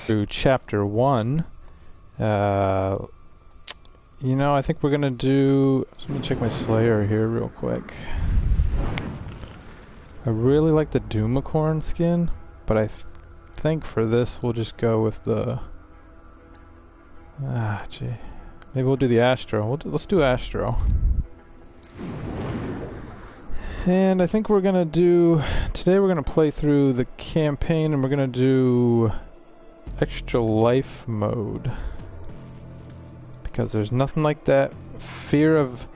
through chapter 1. You know, I think we're gonna do... Let me check my Slayer here real quick. I really like the Doomicorn skin, but I think for this we'll just go with the... gee. Maybe we'll do the Astro. Let's do Astro. And I think we're gonna do... Today we're gonna play through the campaign and we're gonna do... Extra life mode. Because there's nothing like that fear of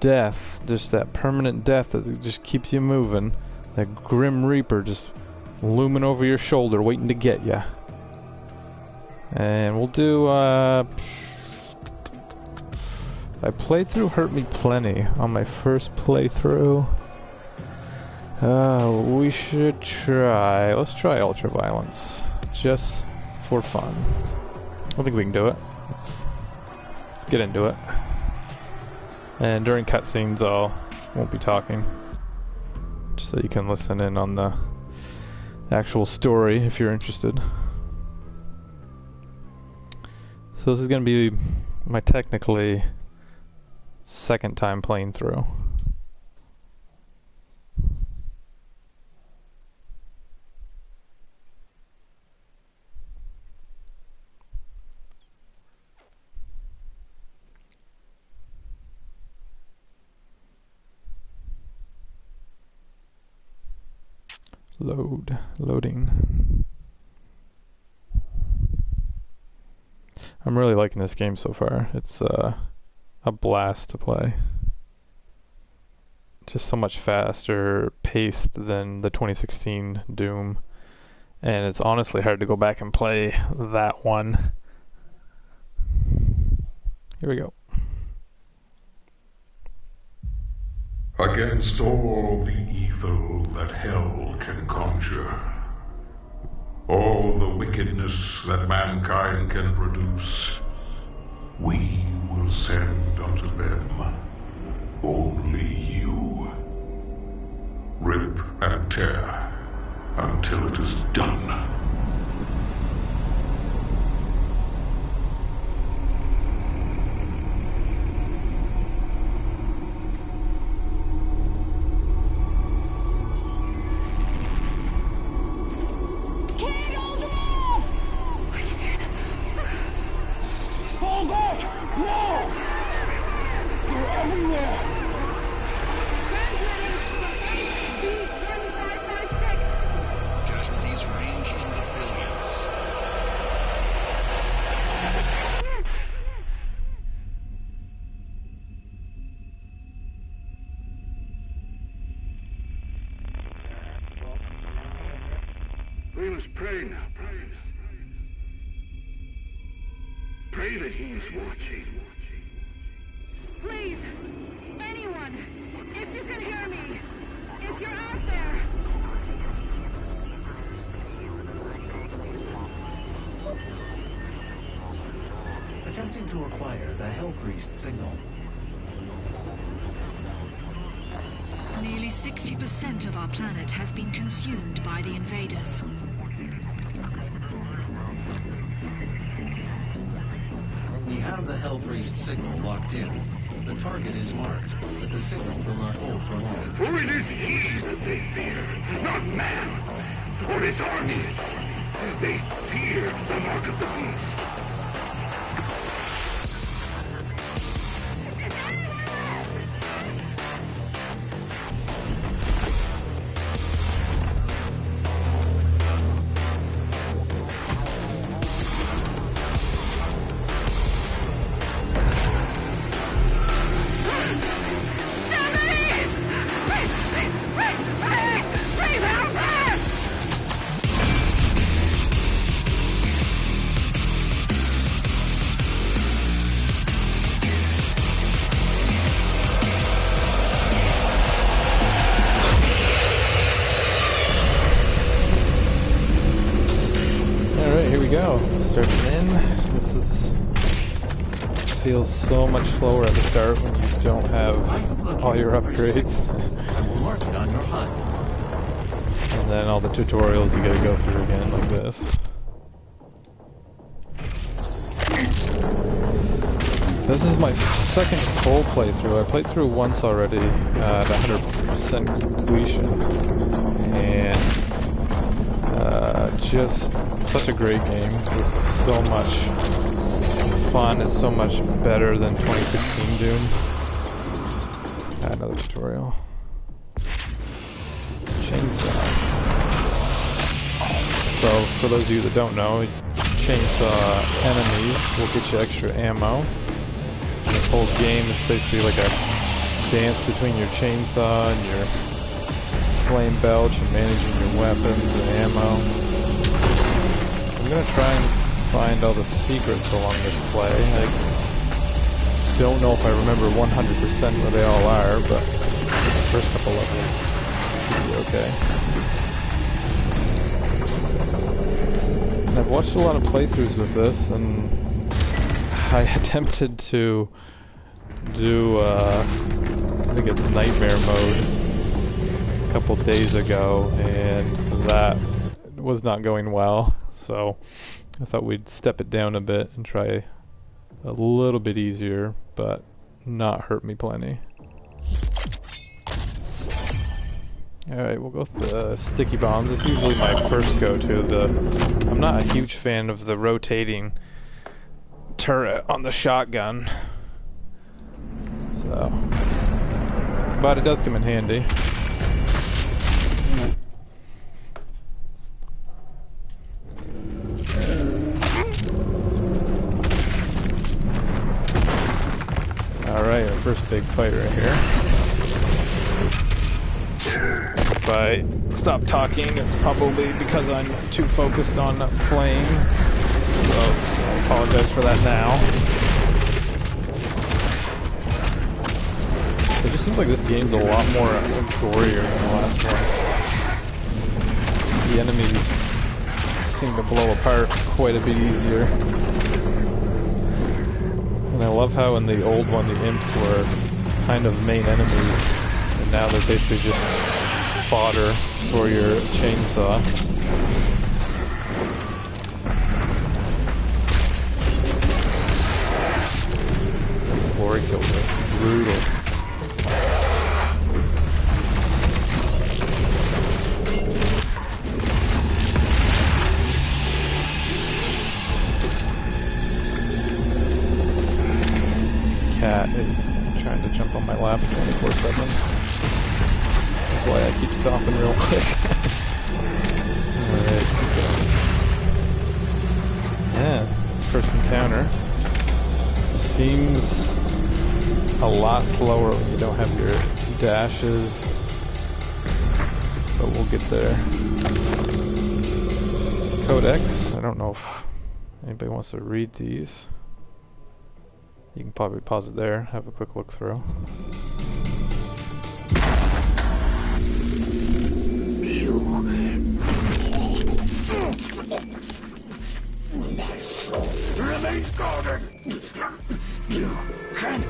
death, just that permanent death that just keeps you moving. That Grim Reaper just looming over your shoulder waiting to get you. And we'll do, I played through Hurt Me Plenty on my first playthrough. We should try, let's try Ultraviolence. Just for fun. I think we can do it. Let's get into it. And during cutscenes won't be talking. Just so you can listen in on the actual story if you're interested. So this is going to be my technically second time playing through. Loading. I'm really liking this game so far. It's a blast to play. Just so much faster paced than the 2016 Doom. And it's honestly hard to go back and play that one. Here we go. Against all the evil that hell can conjure, all the wickedness that mankind can produce, we will send unto them only you. Rip and tear until it is done. We must pray now, brothers. Pray that he is watching. Please, anyone, if you can hear me, if you're out there. Attempting to acquire the Hellpriest signal. Nearly 60% of our planet has been consumed by the invaders. We have the Hellpriest signal locked in. The target is marked, but the signal will not hold for long. For it is he that they fear, not man, or his armies. They fear the mark of the beast. Feels so much slower at the start when you don't have all your upgrades. And then all the tutorials you gotta go through again like this. This is my second full playthrough. I played through once already at 100% completion, and just such a great game. This is so much fun. It's so much better than 2016 Doom. Another tutorial. Chainsaw. So, for those of you that don't know, chainsaw enemies will get you extra ammo. And this whole game is basically like a dance between your chainsaw and your flame belch and managing your weapons and ammo. I'm gonna try and find all the secrets along this play. I don't know if I remember 100% where they all are, but the first couple levels should be okay. And I've watched a lot of playthroughs with this, and I attempted to do, I think it's Nightmare mode a couple days ago, and that was not going well, so I thought we'd step it down a bit and try a little bit easier, but not hurt me plenty. Alright, we'll go with the sticky bombs. It's usually my first go-to. I'm not a huge fan of the rotating turret on the shotgun. So, but it does come in handy. Alright, our first big fight right here. If I stop talking, it's probably because I'm too focused on playing. So I apologize for that now. It just seems like this game's a lot more gorier than the last one. The enemies seem to blow apart quite a bit easier. And I love how in the old one the imps were kind of main enemies, and now they're basically just fodder for your chainsaw. Glory kills are brutal. Cat is trying to jump on my lap 24/7. That's why I keep stopping real quick. Alright, keep going. Yeah, this first encounter seems a lot slower when you don't have your dashes, but we'll get there. Codex, I don't know if anybody wants to read these. You can probably pause it there, have a quick look through. Remains guarded. You can.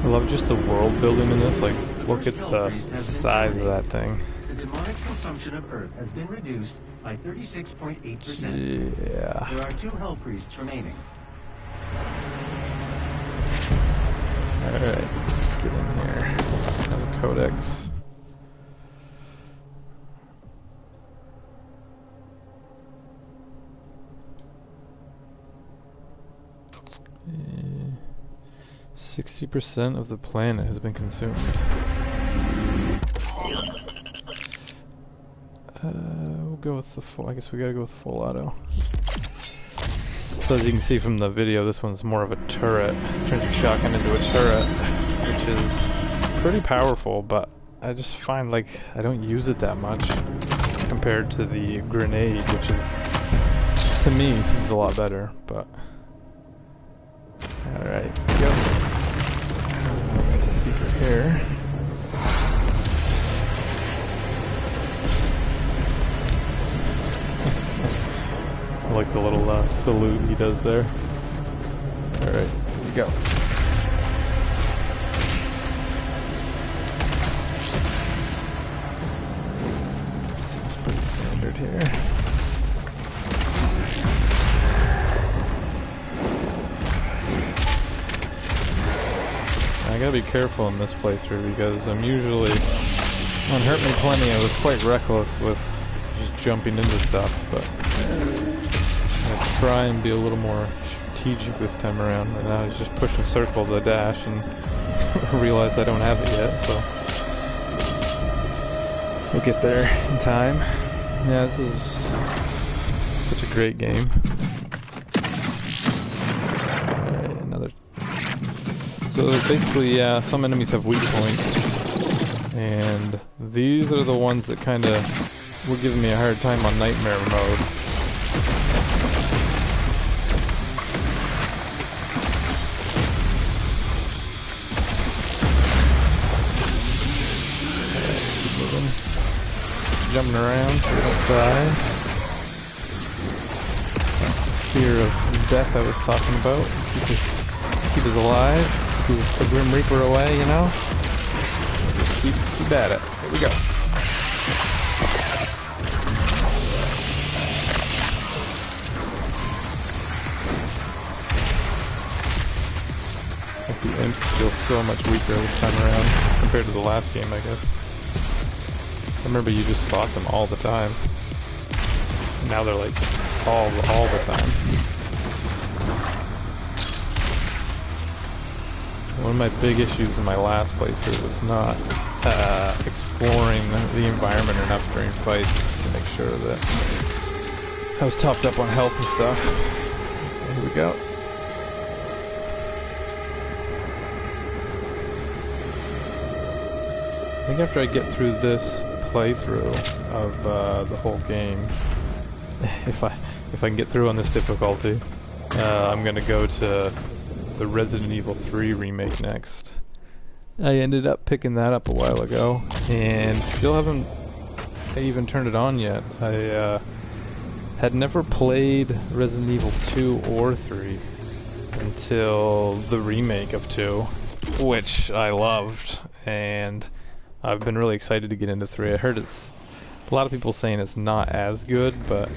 I love just the world building in this, like, look at the size of that thing. The demonic consumption of Earth has been reduced by 36.8%. Yeah. There are 2 Hell Priests remaining. Alright, let's get in here. Have a codex. Yeah. 60% of the planet has been consumed. We'll go with the full, I guess we gotta go with the full auto. So as you can see from the video, this one's more of a turret. Turns your shotgun into a turret, which is pretty powerful, but I just find like I don't use it that much compared to the grenade, which is to me seems a lot better, but alright, go. There's a secret here. I like the little salute he does there. Alright, here we go. Seems pretty standard here. I gotta be careful in this playthrough because I'm usually, on Hurt Me Plenty, I was quite reckless with just jumping into stuff, but I'll try and be a little more strategic this time around. And I was just pushing circle to the dash and realized I don't have it yet, so we'll get there in time. Yeah, this is such a great game. Alright, another. So basically, yeah, some enemies have weak points, and these are the ones that kind of were giving me a hard time on Nightmare mode. Keep moving. Jumping around so we don't die. Fear of death I was talking about. Keep us alive. Keep the Grim Reaper away, you know? Just keep at it. Here we go. The imps feel so much weaker this time around compared to the last game, I guess. I remember you just fought them all the time. Now they're like all the time. One of my big issues in my last playthrough was not exploring the environment enough during fights to make sure that I was topped up on health and stuff. Here we go. I think after I get through this playthrough of the whole game, if I can get through on this difficulty, I'm gonna go to the Resident Evil 3 remake next. I ended up picking that up a while ago, and still haven't even turned it on yet. I had never played Resident Evil 2 or 3 until the remake of 2, which I loved, and I've been really excited to get into 3. I heard it's a lot of people saying it's not as good, but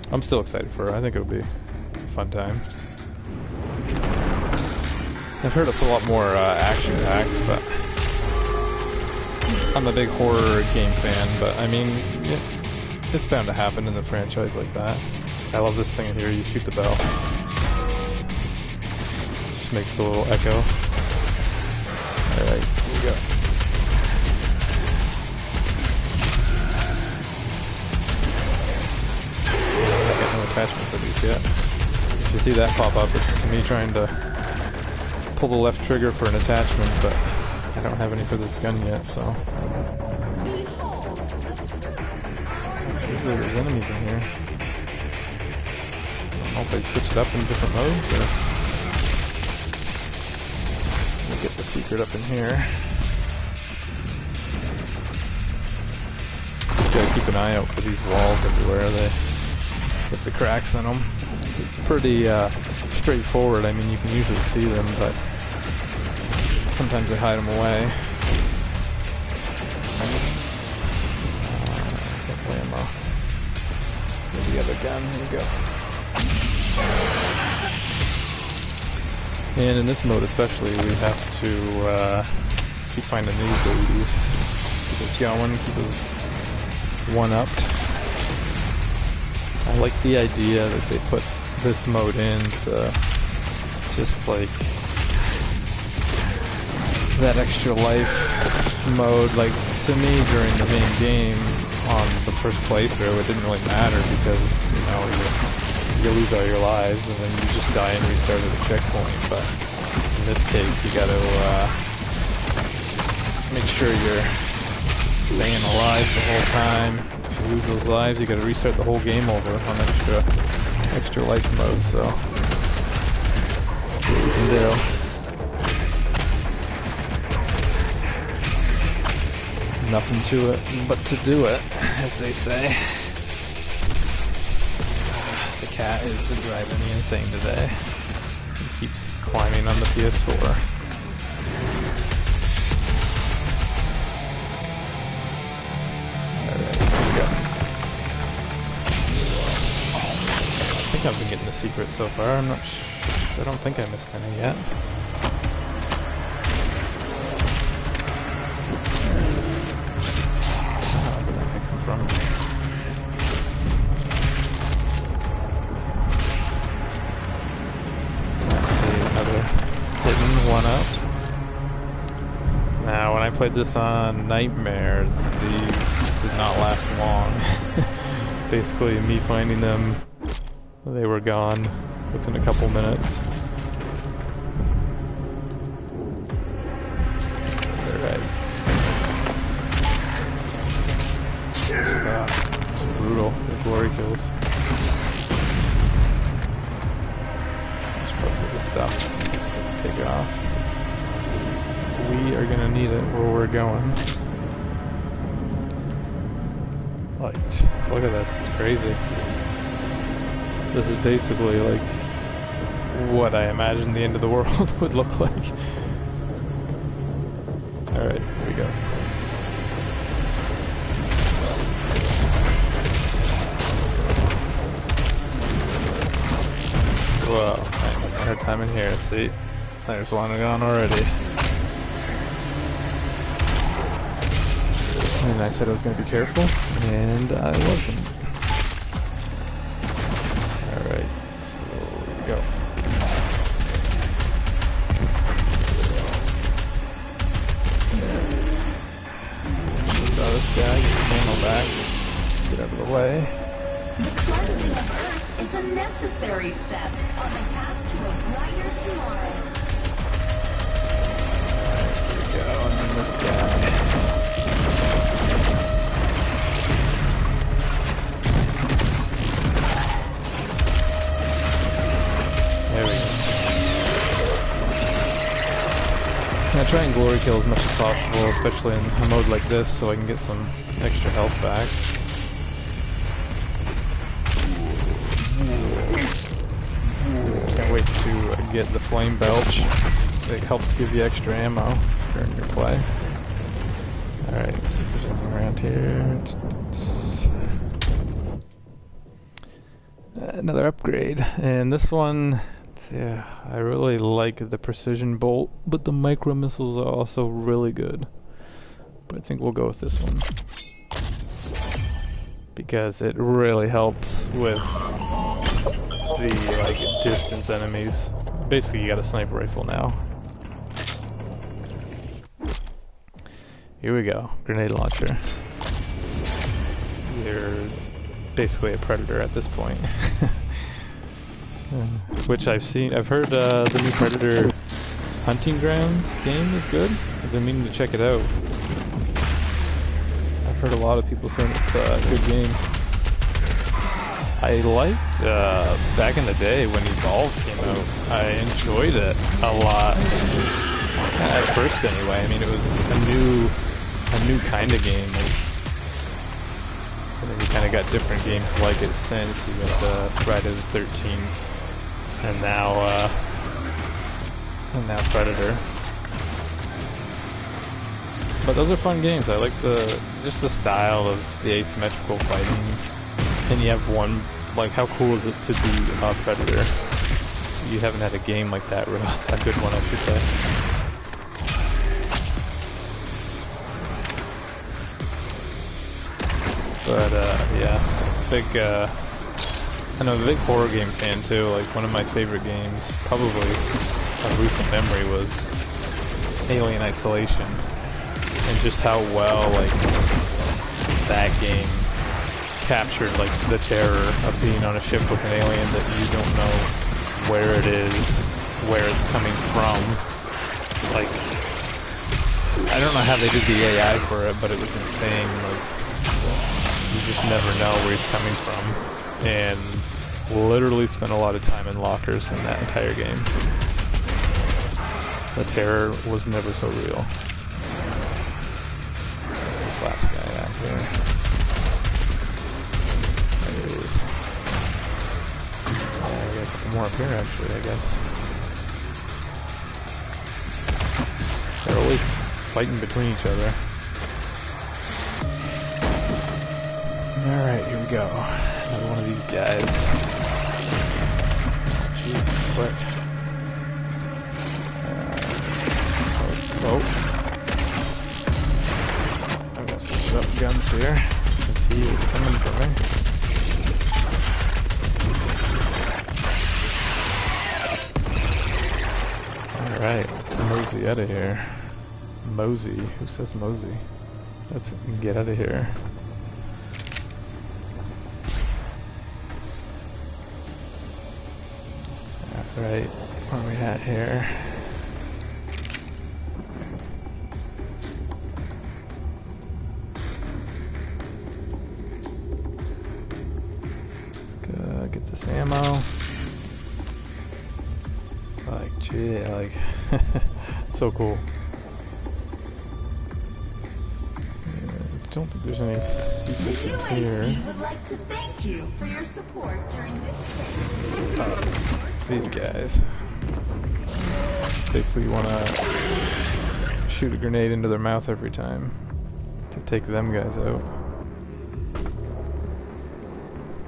I'm still excited for it. I think it'll be a fun time. I've heard it's a lot more action-packed, but I'm a big horror game fan, but I mean, it's bound to happen in the franchise like that. I love this thing here, you shoot the bell. Just makes the little echo. Alright, here we go. I got no attachment for these yet. If you see that pop up, it's me trying to pull the left trigger for an attachment, but I don't have any for this gun yet, so. Usually there's enemies in here. I don't know if they switch it up in different modes, or. Let me get the secret up in here. Gotta keep an eye out for these walls everywhere. They with the cracks in them. So it's pretty straightforward. I mean, you can usually see them, but sometimes they hide them away. Ammo. Maybe the other gun. Here we go. And in this mode especially, we have to keep finding these babies. Keep us going, keep us one-upped. I like the idea that they put this mode in to just like that extra life mode. Like, to me during the main game on the first playthrough, it didn't really matter because, you know, you lose all your lives and then you just die and restart at the checkpoint. But in this case, you gotta make sure you're staying alive the whole time. If you lose those lives, you gotta restart the whole game over on extra extra life mode, so see what we can do. Nothing to it but to do it, as they say. The cat is driving me insane today. He keeps climbing on the PS4. Alright, here we go. I think I've been getting the secrets so far. I'm not I don't think I missed any yet. From. Let's see, another hidden one-up. Now, when I played this on Nightmare, these did not last long. Basically, me finding them, they were gone within a couple minutes. Alright. Brutal, the glory kills. Just put this stuff, take it off. So we are gonna need it where we're going. Like, look at this, it's crazy. This is basically like what I imagined the end of the world would look like. Alright, here we go. Whoa, I had time in here, see? There's one gone already. And I said I was going to be careful, and I wasn't. Alright, so here we go. Saw this guy, get the ammo back, get out of the way. The cleansing of Earth is a necessary step on the path to a brighter tomorrow. Here we go, and then this guy. There we go. I try and glory kill as much as possible, especially in a mode like this, so I can get some extra health back. Can't wait to get the flame belch. It helps give you extra ammo during your play. Alright, let's see if there's anything around here. Another upgrade. And this one, yeah, I really like the precision bolt, but the micro missiles are also really good. But I think we'll go with this one, because it really helps with the like distance enemies. Basically, you got a sniper rifle now. Here we go, grenade launcher. You're basically a predator at this point. Which I've heard the new Predator Hunting Grounds game is good. I've been meaning to check it out. I've heard a lot of people saying it's a good game. I liked, back in the day when Evolve came out, I enjoyed it a lot. At first anyway, I mean it was a new kind of game. And then you kind of got different games like it since. You got Friday the 13th, and now Predator. But those are fun games. I like just the style of the asymmetrical fighting. And you have one, like, how cool is it to be a Predator? You haven't had a game like that, really. A good one, I should say. But, yeah, I'm a big horror game fan, too. Like, one of my favorite games, probably of recent memory, was Alien Isolation. And just how well, like, that game captured, like, the terror of being on a ship with an alien that you don't know where it is, where it's coming from. Like, I don't know how they did the AI for it, but it was insane. Like, you just never know where he's coming from and literally spent a lot of time in lockers in that entire game. The terror was never so real. Where's this last guy out here? There he is. Yeah, we got a couple more up here actually, I guess. They're always fighting between each other. Alright, here we go. Another one of these guys. Jesus, what? Oh. I've got some shot guns here, since he is coming for me. Alright, let's mosey out of here. Mosey? Who says mosey? Let's get out of here. Alright, where are we at here? Let's go get this ammo. Like, gee, like, so cool. I don't think there's any secrets in here. UAC would like to thank you for your support during this phase. These guys. Basically, you want to shoot a grenade into their mouth every time to take them guys out.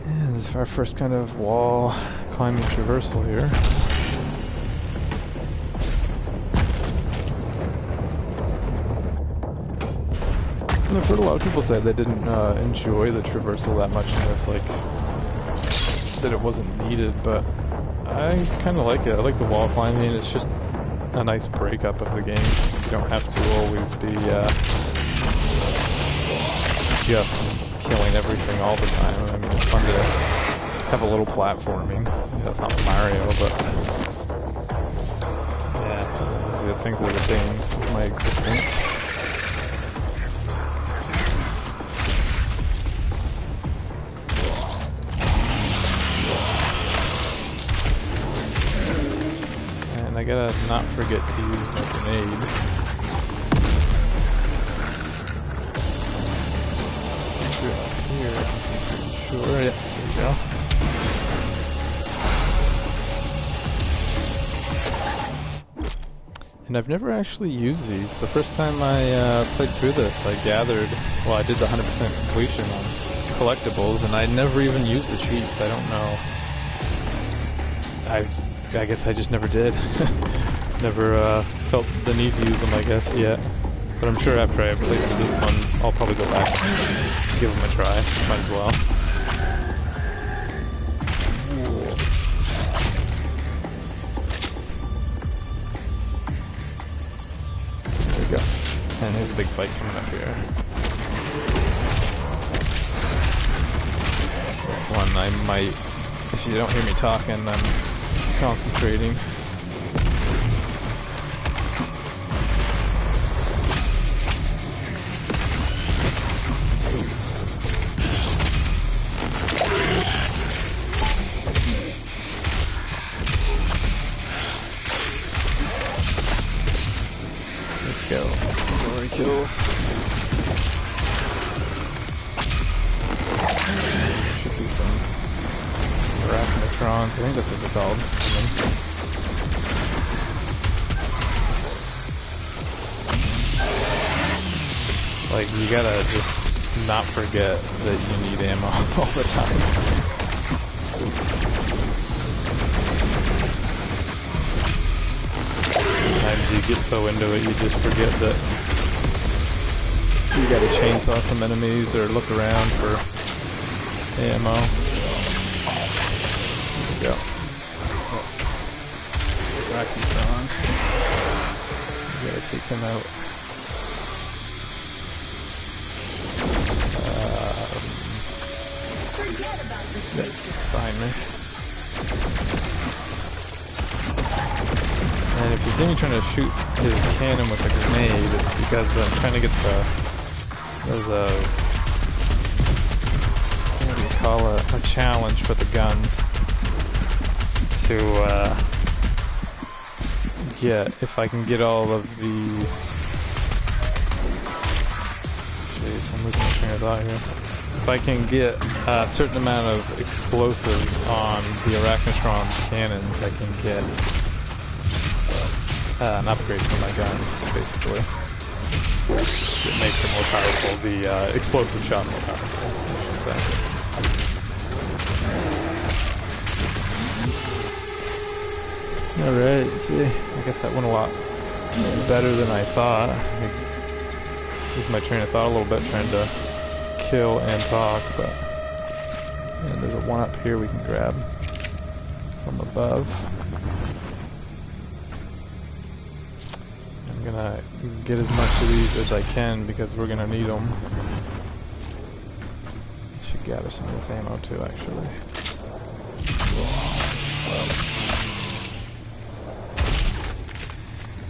And this is our first kind of wall climbing traversal here. And I've heard a lot of people say they didn't enjoy the traversal that much in this, like, that it wasn't needed, but I kind of like it. I like the wall climbing. It's just a nice breakup of the game. You don't have to always be just killing everything all the time. I mean, it's fun to have a little platforming. Yeah, it's not Mario, but yeah, these are the things that are retain my existence. I gotta not forget to use my grenade. Secret up here, I'm pretty sure. Yeah, there we go. And I've never actually used these. The first time I played through this, I gathered, well, I did the 100% completion on collectibles, and I never even used the cheats. I don't know. I guess I just never did. Never felt the need to use them, I guess, yet. But I'm sure after I play through this one, I'll probably go back and give them a try. Might as well. There we go. And here's a big fight coming up here. This one I might, if you don't hear me talking, I'm concentrating. Let's go. Glory kills. Should be some Arachnotrons, I think that's what they're called. Like, you gotta just not forget that you need ammo all the time. Sometimes you get so into it, you just forget that you gotta chainsaw some enemies or look around for ammo. There we go. Arachnotron. You gotta take him out. Forget about the future. That's behind me. And if you see me trying to shoot his cannon with a grenade, it's because I'm trying to get there's what do you call it, a challenge for the guns. to get, if I can get all of these. Jeez, I'm losing my train of thought here. If I can get a certain amount of explosives on the Arachnotron cannons, I can get an upgrade for my gun, basically. It makes it more powerful, the explosive shot more powerful, I should say. Alright, gee, I guess that went a lot better than I thought. I lose my train of thought a little bit trying to kill and talk, but and there's a one up here we can grab from above. I'm gonna get as much of these as I can because we're gonna need them. Should gather some of this ammo too, actually.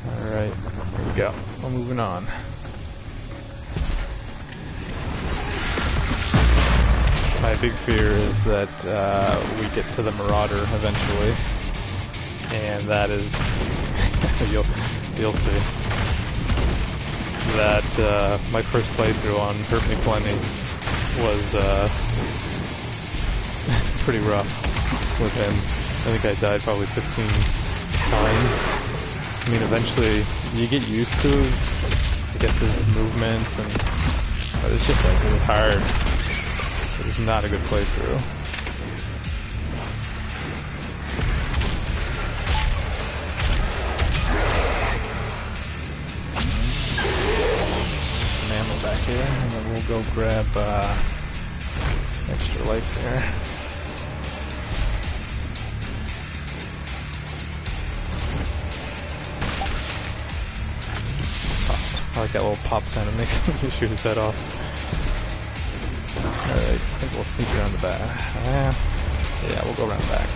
Alright, here we go. We're moving on. My big fear is that we get to the Marauder eventually, and that is, you'll see, that my first playthrough on Hurt Me Plenty was pretty rough with him. I think I died probably 15 times. I mean, eventually you get used to, I guess, his movements, but it's just like, it was hard. It was not a good playthrough. Some ammo back here, and then we'll go grab extra life there. I like that little pop sound it makes when you shoot his head off. Alright, I think we'll sneak around the back. Yeah, we'll go around the back.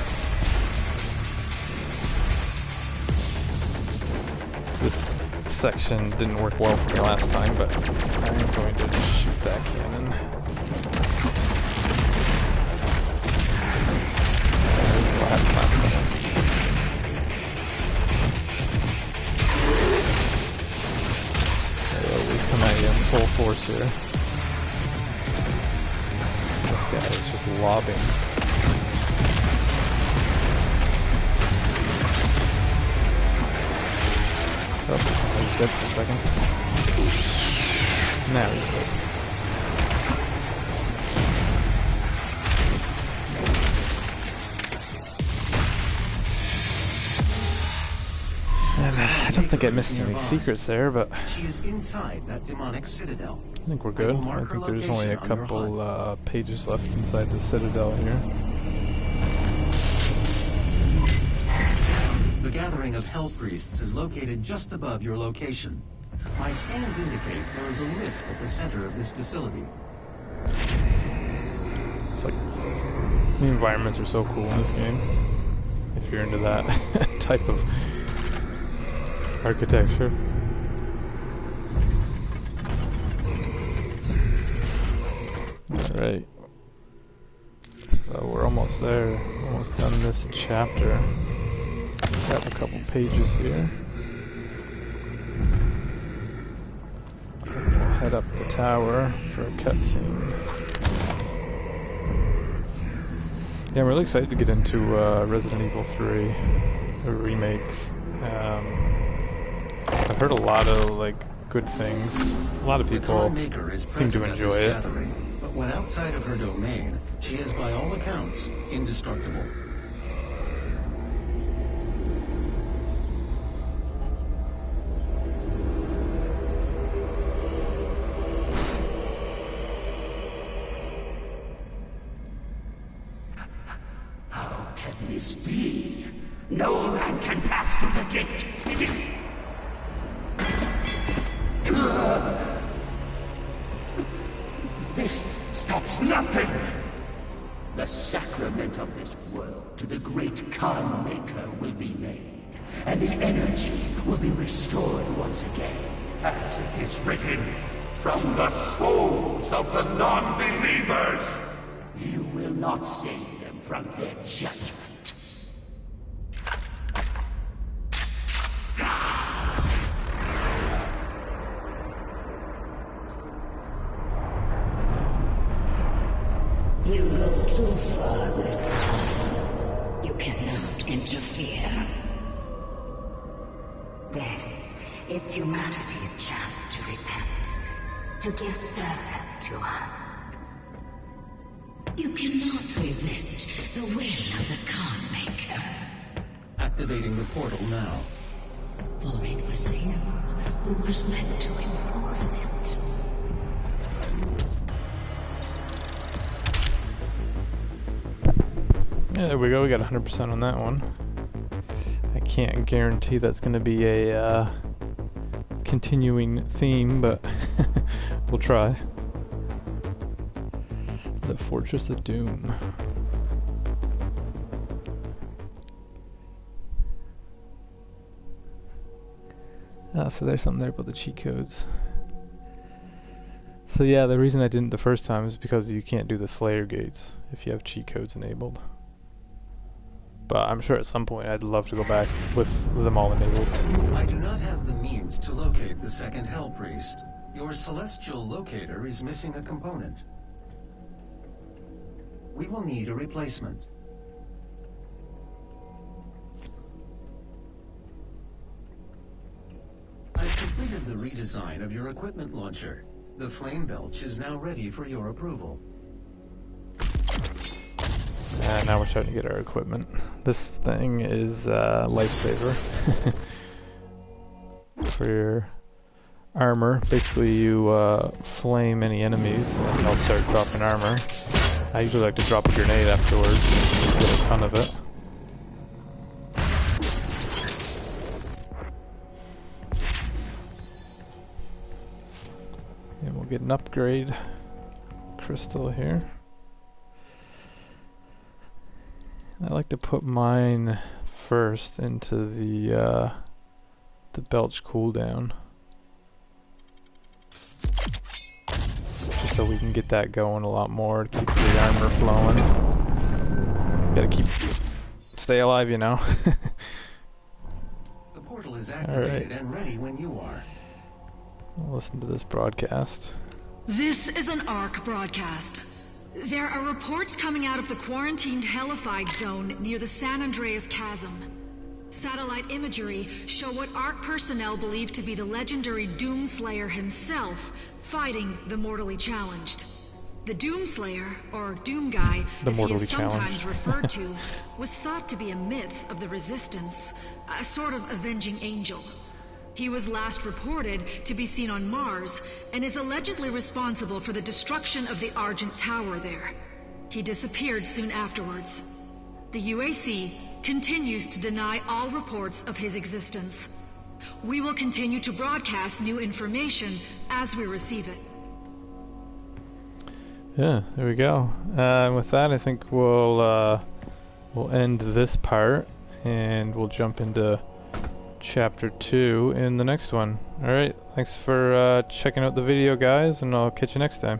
This section didn't work well for me last time, but I'm going to shoot that cannon. What happened last time? They always come at you in full force here. This guy is just lobbing. Oh, I was dead for a second. Now he's dead. And I don't think I missed any secrets there, but she is inside that demonic citadel. I think we're good. I think there's only a couple pages left inside the Citadel here. The gathering of Hell Priests is located just above your location. My scans indicate there is a lift at the center of this facility. It's like, the environments are so cool in this game. If you're into that type of architecture. Alright, so we're almost there, almost done this chapter. Got a couple pages here. We'll head up the tower for a cutscene. Yeah, I'm really excited to get into Resident Evil 3, a remake. I've heard a lot of good things. A lot of people seem to enjoy it. But when outside of her domain, she is by all accounts indestructible. How can this be? No man can pass through the gate. It is... This stops nothing! The sacrament of this world to the great Khan Maker will be made, and the energy will be restored once again. As it is written, from the souls of the non-believers, you will not save them from their judgment. You go too far this time. You cannot interfere. This is humanity's chance to repent, to give service to us. You cannot resist the will of the Khan Maker. Activating the portal now. For it was you who was meant to enforce it. Yeah, there we go. We got 100% on that one. I can't guarantee that's going to be a continuing theme, but we'll try. The Fortress of Doom. So there's something there about the cheat codes. So yeah, the reason I didn't the first time is because you can't do the Slayer gates if you have cheat codes enabled. But I'm sure at some point I'd love to go back with them all enabled. I do not have the means to locate the second Hell Priest. Your celestial locator is missing a component. We will need a replacement. I've completed the redesign of your equipment launcher. The Flame Belch is now ready for your approval. And now we're starting to get our equipment. This thing is lifesaver for your armor. Basically, you flame any enemies and they'll start dropping armor. I usually like to drop a grenade afterwards, get a ton of it. And we'll get an upgrade crystal here. I like to put mine first into the belch cooldown, just so we can get that going a lot more to keep the armor flowing. Gotta stay alive, you know. The portal is activated and ready when you are. I'll listen to this broadcast. This is an ARC broadcast. There are reports coming out of the quarantined Hellified zone near the San Andreas Chasm. Satellite imagery show what ARC personnel believe to be the legendary Doomslayer himself fighting the mortally challenged. The Doomslayer, or Doom Guy, as he is sometimes referred to, was thought to be a myth of the Resistance, a sort of avenging angel. He was last reported to be seen on Mars, and is allegedly responsible for the destruction of the Argent Tower there. He disappeared soon afterwards. The UAC continues to deny all reports of his existence. We will continue to broadcast new information as we receive it. Yeah, there we go. And with that, I think we'll end this part, and we'll jump into Chapter 2 in the next one. Alright, thanks for checking out the video, guys, and I'll catch you next time.